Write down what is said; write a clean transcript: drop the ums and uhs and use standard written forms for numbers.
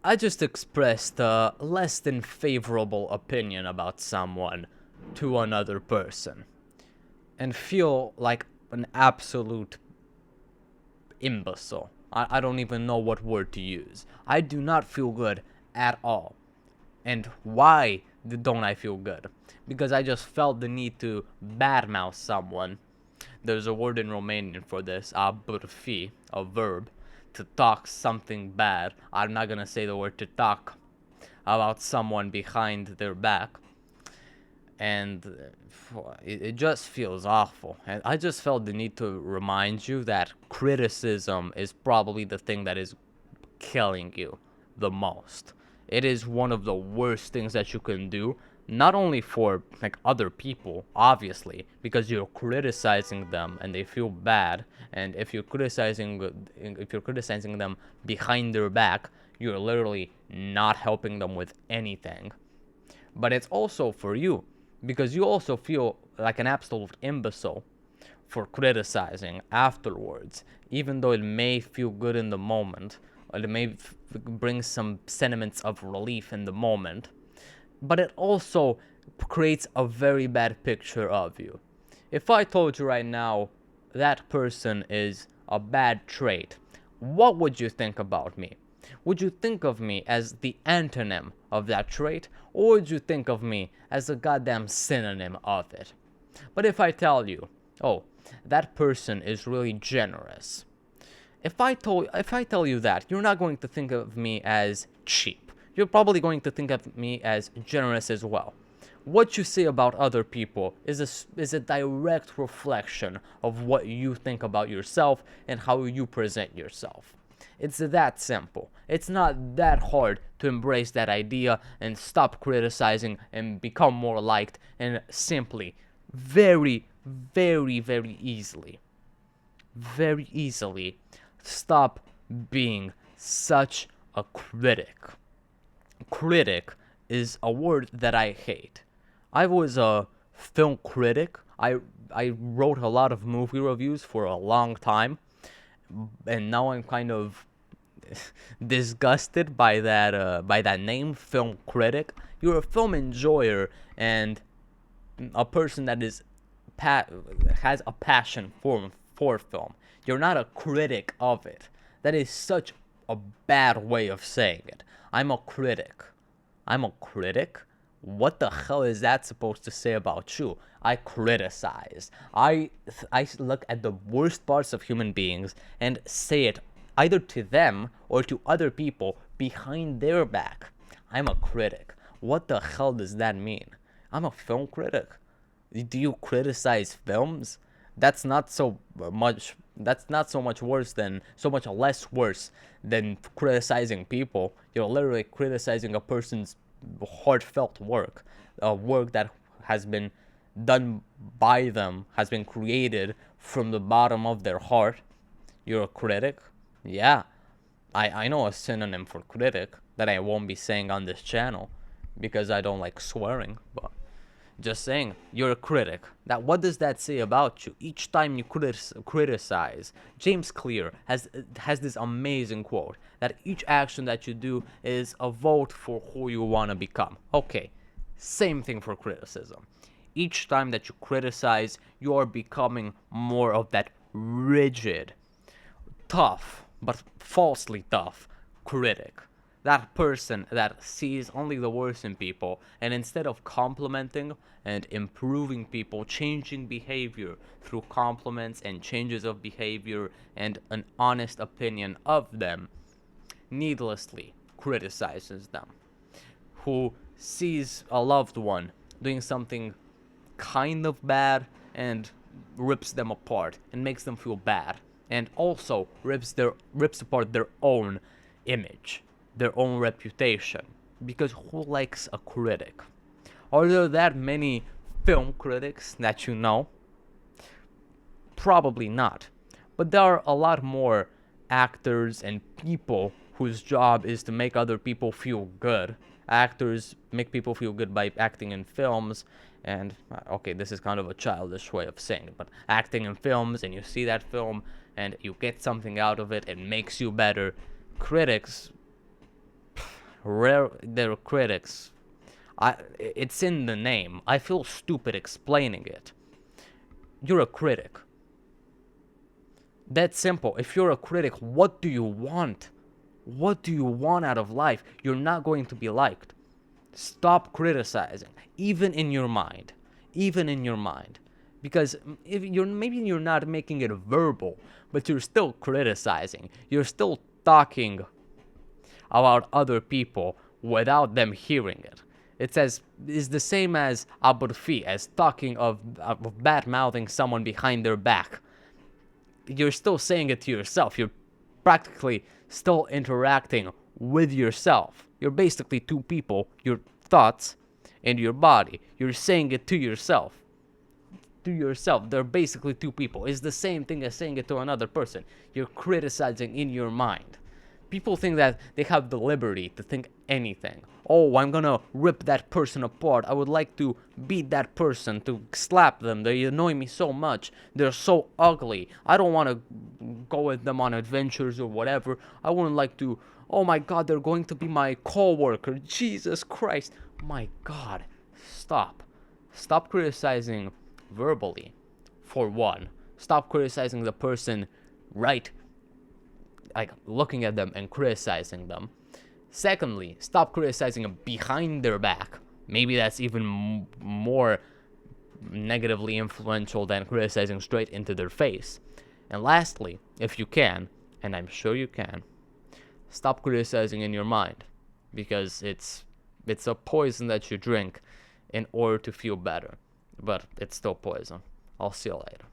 I just expressed a less than favorable opinion about someone to another person and feel like an absolute imbecile. I don't even know what word to use. I do not feel good at all. And why don't I feel good? Because I just felt the need to badmouth someone. There's a word in Romanian for this, a bârfi, a verb, to talk something bad. I'm not gonna say the word to talk about someone behind their back. And it just feels awful. And I just felt the need to remind you that criticism is probably the thing that is killing you the most. It is one of the worst things that you can do, not only for like other people, obviously, because you're criticizing them and they feel bad, and if you're criticizing them behind their back, you're literally not helping them with anything. But it's also for you, because you also feel like an absolute imbecile for criticizing afterwards, even though it may feel good in the moment, or it may bring some sentiments of relief in the moment, but it also creates a very bad picture of you. If I told you right now that person is a bad trait, what would you think about me? Would you think of me as the antonym of that trait, or would you think of me as a goddamn synonym of it? But if I tell you, oh, that person is really generous. If I tell you that, you're not going to think of me as cheap. You're probably going to think of me as generous as well. What you say about other people is a direct reflection of what you think about yourself and how you present yourself. It's that simple. It's not that hard to embrace that idea and stop criticizing and become more liked, and simply, very, very, very easily stop being such a critic. Critic is a word that I hate. I was a film critic. I wrote a lot of movie reviews for a long time, and now I'm kind of disgusted by that name, film critic. You're a film enjoyer and a person that has a passion for film. You're not a critic of it. That is such a bad way of saying it. I'm a critic. I'm a critic? What the hell is that supposed to say about you? I criticize. I look at the worst parts of human beings and say it either to them or to other people behind their back. I'm a critic. What the hell does that mean? I'm a film critic. Do you criticize films? That's not so much. That's not so much worse than so much less worse than criticizing people. You're literally criticizing a person's heartfelt work, a work that has been done by them, has been created from the bottom of their heart. You're a critic? Yeah, I know a synonym for critic that I won't be saying on this channel because I don't like swearing, but just saying, you're a critic. That what does that say about you? Each time you criticize, James Clear has this amazing quote that each action that you do is a vote for who you want to become. Okay, same thing for criticism. Each time that you criticize, you are becoming more of that rigid, tough, but falsely tough critic. That person that sees only the worst in people, and instead of complimenting and improving people, changing behavior through compliments and changes of behavior and an honest opinion of them, needlessly criticizes them. Who sees a loved one doing something kind of bad and rips them apart and makes them feel bad, and also rips apart their own image, their own reputation. Because who likes a critic? Are there that many film critics that you know? Probably not. But there are a lot more actors and people whose job is to make other people feel good. Actors make people feel good by acting in films, and okay, this is kind of a childish way of saying it, but acting in films, and you see that film and you get something out of it, it makes you better. Critics, they're critics. It's in the name. I feel stupid explaining it. You're a critic. That's simple. If you're a critic, what do you want? What do you want out of life? You're not going to be liked. Stop criticizing, even in your mind. Even in your mind. Because if you're not making it verbal, but you're still criticizing. You're still talking about other people without them hearing it. It's the same as aburfi, as talking of bad mouthing someone behind their back. You're still saying it to yourself. You're practically still interacting with yourself. You're basically two people, your thoughts and your body. You're saying it to yourself. To yourself. They're basically two people. It's the same thing as saying it to another person. You're criticizing in your mind. People think that they have the liberty to think anything. Oh, I'm gonna rip that person apart. I would like to beat that person, to slap them. They annoy me so much. They're so ugly. I don't want to go with them on adventures or whatever. I wouldn't like to. Oh my God, they're going to be my co-worker. Jesus Christ. My God. Stop. Stop criticizing verbally, for one. Stop criticizing the person right, like looking at them and criticizing them. Secondly, stop criticizing them behind their back. Maybe that's even more negatively influential than criticizing straight into their face. And lastly, if you can, and I'm sure you can, stop criticizing in your mind, because it's a poison that you drink in order to feel better, but it's still poison. I'll see you later.